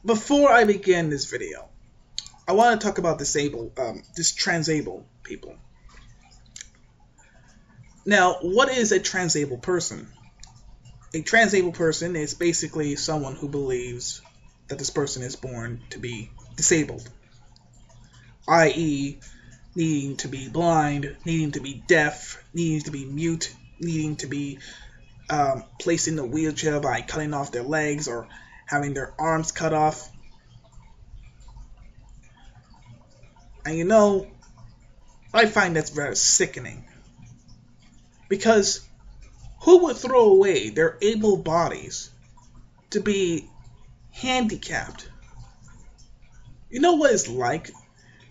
before I begin this video, I want to talk about transable people. Now, what is a transable person? A transable person is basically someone who believes that this person is born to be disabled, i.e., needing to be blind, needing to be deaf, needing to be mute, needing to be placed in a wheelchair by cutting off their legs or having their arms cut off. And you know, I find that's very sickening. Because who would throw away their able bodies to be handicapped? You know what it's like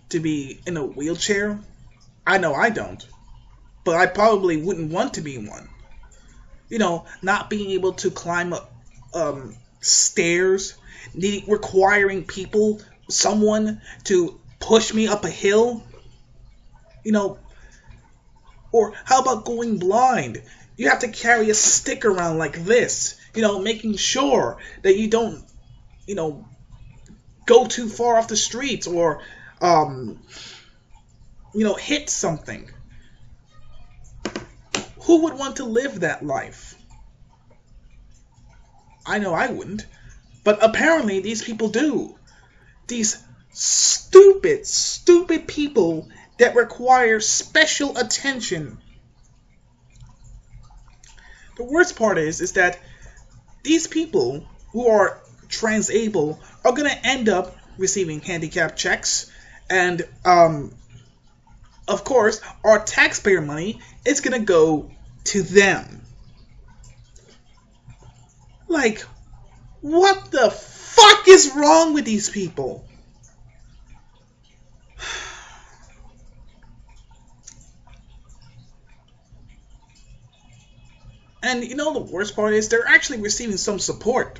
to be in a wheelchair? I know I don't. But I probably wouldn't want to be in one. You know, not being able to climb up stairs, requiring someone to push me up a hill. You know, or how about going blind? You have to carry a stick around like this, you know, making sure that you don't, you know, go too far off the streets or, you know, hit something. Who would want to live that life? I know I wouldn't, but apparently these people do. These stupid, stupid people that require special attention. The worst part is that these people who are transable are going to end up receiving handicap checks, and of course our taxpayer money is going to go to them. Like, what the fuck is wrong with these people? And you know the worst part is they're actually receiving some support.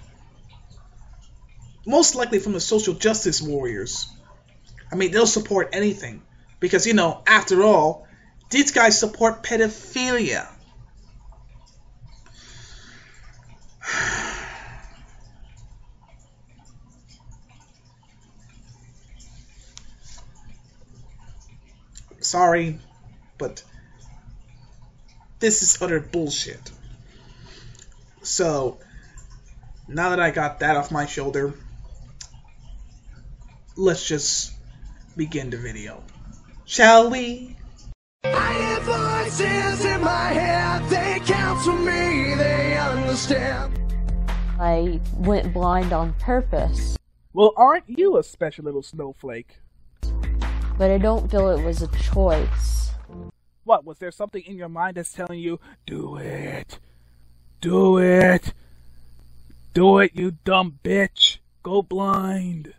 Most likely from the social justice warriors. I mean, they'll support anything. Because, you know, after all, these guys support pedophilia. Sorry, but this is utter bullshit. So, now that I got that off my shoulder, let's just begin the video. Shall we? I hear voices in my head, they counsel me, they understand. I went blind on purpose. Well, aren't you a special little snowflake? But I don't feel it was a choice. What, was there something in your mind that's telling you, do it? Do it! Do it, you dumb bitch! Go blind!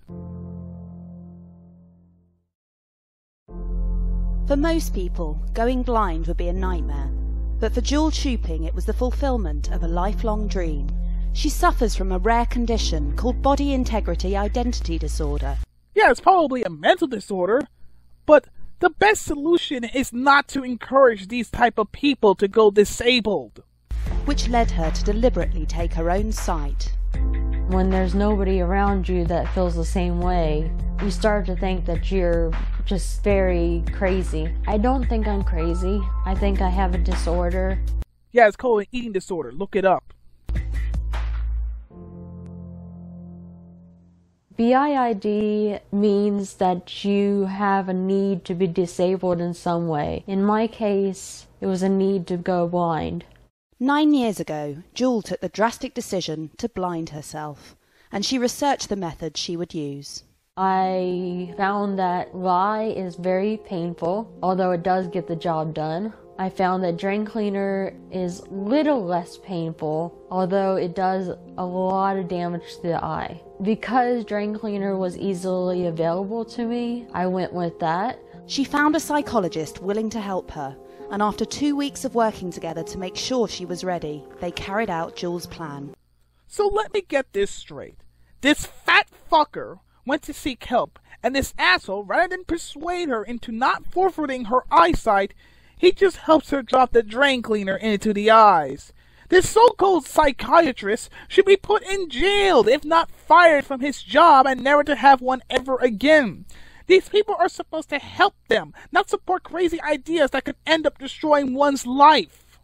For most people, going blind would be a nightmare. But for Juel Shuping, it was the fulfillment of a lifelong dream. She suffers from a rare condition called body integrity identity disorder. Yeah, it's probably a mental disorder, but the best solution is not to encourage these type of people to go disabled. Which led her to deliberately take her own sight. When there's nobody around you that feels the same way, you start to think that you're just very crazy. I don't think I'm crazy. I think I have a disorder. Yeah, it's called an eating disorder. Look it up. BIID means that you have a need to be disabled in some way. In my case, it was a need to go blind. 9 years ago, Juel took the drastic decision to blind herself, and she researched the method she would use. I found that lye is very painful, although it does get the job done. I found that drain cleaner is little less painful, although it does a lot of damage to the eye. Because drain cleaner was easily available to me, I went with that. She found a psychologist willing to help her, and after 2 weeks of working together to make sure she was ready, they carried out Juel's plan. So let me get this straight. This fat fucker went to seek help, and this asshole, rather than persuade her into not forfeiting her eyesight, he just helps her drop the drain cleaner into the eyes. This so-called psychiatrist should be put in jail, if not fired from his job, and never to have one ever again. These people are supposed to help them, not support crazy ideas that could end up destroying one's life.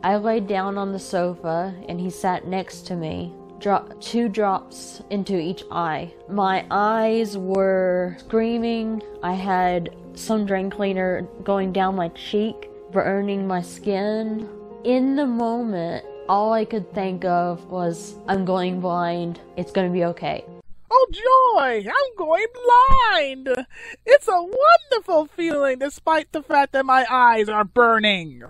I laid down on the sofa and he sat next to me. Dropped 2 drops into each eye. My eyes were screaming. I had some drain cleaner going down my cheek, burning my skin. In the moment, all I could think of was, I'm going blind. It's going to be okay. Oh joy, I'm going blind! It's a wonderful feeling despite the fact that my eyes are burning.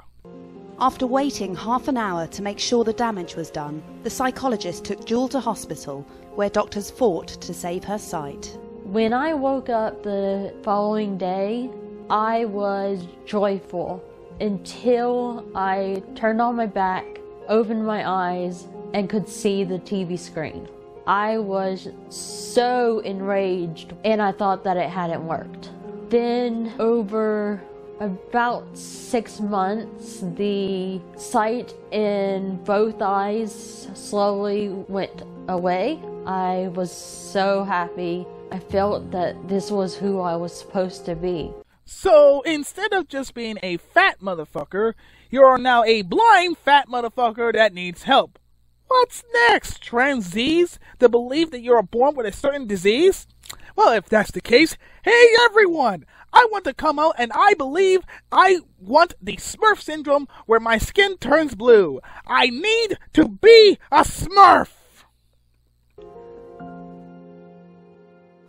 After waiting half an hour to make sure the damage was done, the psychologist took Juel to hospital, where doctors fought to save her sight. When I woke up the following day, I was joyful until I turned on my back, opened my eyes, and could see the TV screen. I was so enraged, and I thought that it hadn't worked. Then, over about 6 months, the sight in both eyes slowly went away. I was so happy. I felt that this was who I was supposed to be. So, instead of just being a fat motherfucker, you are now a blind fat motherfucker that needs help. What's next, transies? The belief that you are born with a certain disease? Well, if that's the case, hey everyone! I want to come out and I believe I want the Smurf syndrome where my skin turns blue. I need to be a Smurf!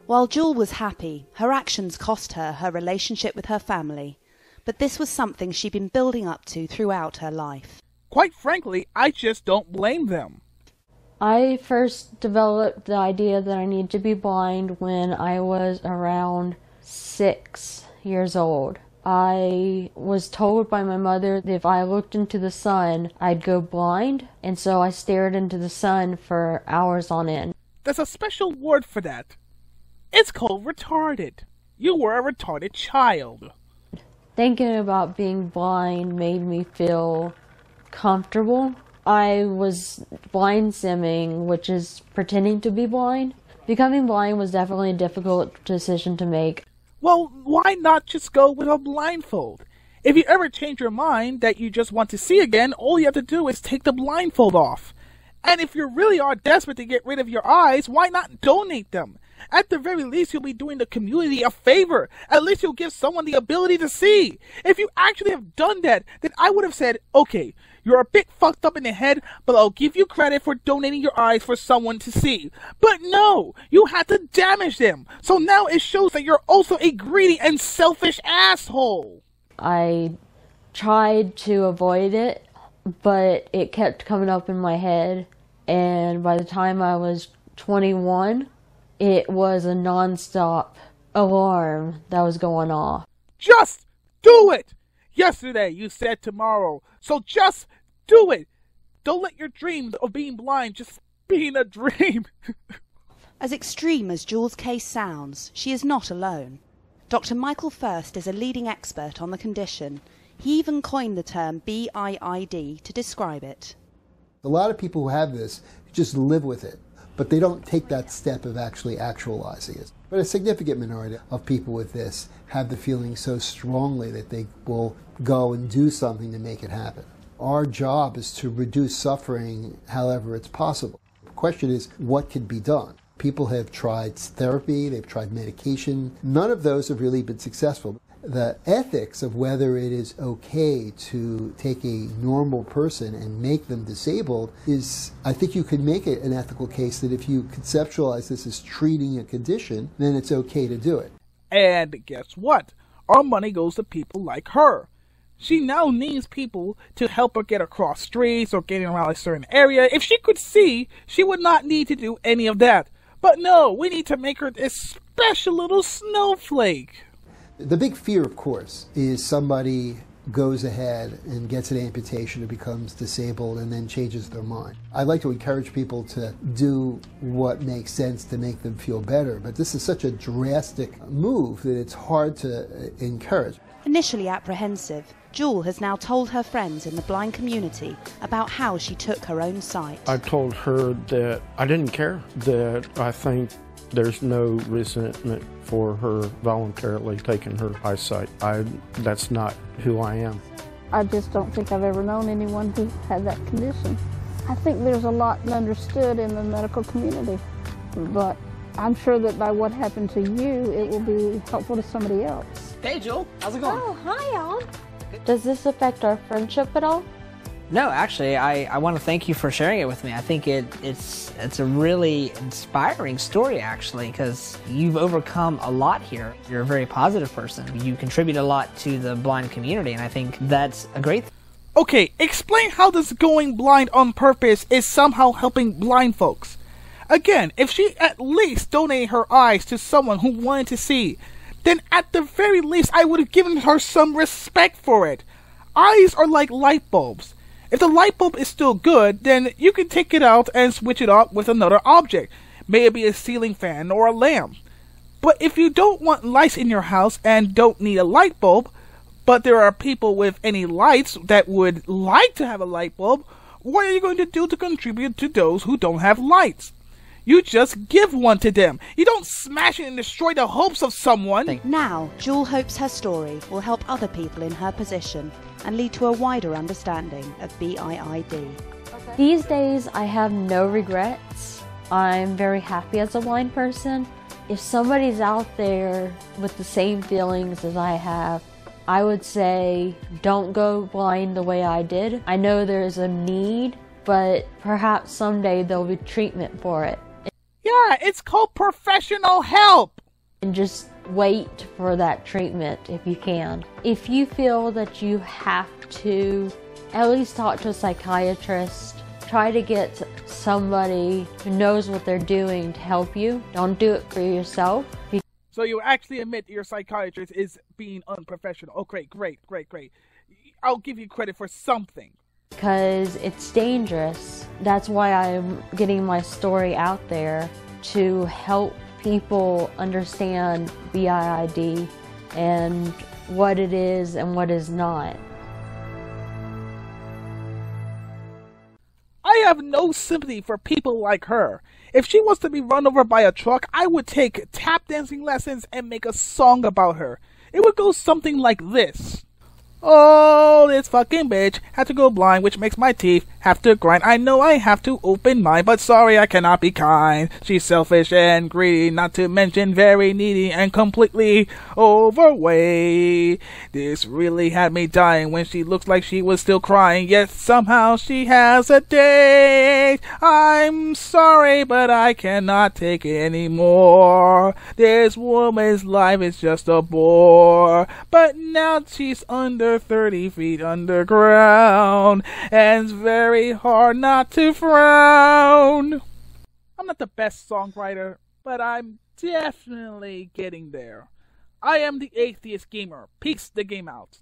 While Juel was happy, her actions cost her her relationship with her family. But this was something she'd been building up to throughout her life. Quite frankly, I just don't blame them. I first developed the idea that I need to be blind when I was around 6 years old. I was told by my mother that if I looked into the sun, I'd go blind, and so I stared into the sun for hours on end. There's a special word for that. It's called retarded. You were a retarded child. Thinking about being blind made me feel comfortable. I was blind simming, which is pretending to be blind. Becoming blind was definitely a difficult decision to make. Well, why not just go with a blindfold? If you ever change your mind that you just want to see again, all you have to do is take the blindfold off. And if you really are desperate to get rid of your eyes, why not donate them? At the very least, you'll be doing the community a favor. At least you'll give someone the ability to see. If you actually have done that, then I would have said, okay, you're a bit fucked up in the head, but I'll give you credit for donating your eyes for someone to see. But no, you had to damage them. So now it shows that you're also a greedy and selfish asshole. I tried to avoid it, but it kept coming up in my head. And by the time I was 21, it was a non-stop alarm that was going off. Just do it! Yesterday you said tomorrow, so just do it! Don't let your dreams of being blind just be a dream. As extreme as Juel's case sounds, she is not alone. Dr. Michael First is a leading expert on the condition. He even coined the term BIID to describe it. A lot of people who have this just live with it, but they don't take that step of actually actualizing it. But a significant minority of people with this have the feeling so strongly that they will go and do something to make it happen. Our job is to reduce suffering however it's possible. The question is, what can be done? People have tried therapy, they've tried medication. None of those have really been successful. The ethics of whether it is okay to take a normal person and make them disabled is, I think you could make it an ethical case that if you conceptualize this as treating a condition, then it's okay to do it. And guess what? Our money goes to people like her. She now needs people to help her get across streets or getting around a certain area. If she could see, she would not need to do any of that. But no, we need to make her this special little snowflake. The big fear, of course, is somebody goes ahead and gets an amputation or becomes disabled and then changes their mind. I like to encourage people to do what makes sense to make them feel better, but this is such a drastic move that it's hard to encourage. Initially apprehensive, Juel has now told her friends in the blind community about how she took her own sight. I told her that I didn't care, that I think there's no resentment for her voluntarily taking her eyesight. That's not who I am. I just don't think I've ever known anyone who had that condition. I think there's a lot understood in the medical community, but I'm sure that by what happened to you, it will be helpful to somebody else. Hey, Juel. How's it going? Oh, hi, y'all. Does this affect our friendship at all? No, actually, I want to thank you for sharing it with me. I think it's a really inspiring story, actually, because you've overcome a lot here. You're a very positive person. You contribute a lot to the blind community, and I think that's a great thing. Okay, explain how this going blind on purpose is somehow helping blind folks. Again, if she at least donated her eyes to someone who wanted to see, then at the very least I would have given her some respect for it. Eyes are like light bulbs. If the light bulb is still good, then you can take it out and switch it out with another object. May it be a ceiling fan or a lamp. But if you don't want lights in your house and don't need a light bulb, but there are people with any lights that would like to have a light bulb, what are you going to do to contribute to those who don't have lights? You just give one to them. You don't smash it and destroy the hopes of someone. Now, Juel hopes her story will help other people in her position and lead to a wider understanding of BIID. These days, I have no regrets. I'm very happy as a blind person. If somebody's out there with the same feelings as I have, I would say don't go blind the way I did. I know there's a need, but perhaps someday there'll be treatment for it. Yeah, it's called professional help. And just wait for that treatment if you can. If you feel that you have to, at least talk to a psychiatrist. Try to get somebody who knows what they're doing to help you. Don't do it for yourself. So you actually admit your psychiatrist is being unprofessional. Oh, great. I'll give you credit for something. Because it's dangerous. That's why I'm getting my story out there to help people understand BIID and what it is and what is not. I have no sympathy for people like her. If she was to be run over by a truck, I would take tap dancing lessons and make a song about her. It would go something like this. Oh, this fucking bitch had to go blind, which makes my teeth have to grind. I know I have to open mine, but sorry I cannot be kind. She's selfish and greedy, not to mention very needy and completely overweight. This really had me dying when she looks like she was still crying, yet somehow she has a date. I'm sorry, but I cannot take it anymore. This woman's life is just a bore. But now she's under 30 feet underground, and it's very hard not to frown. I'm not the best songwriter, but I'm definitely getting there. I am the Atheist Gamer. Peace the game out.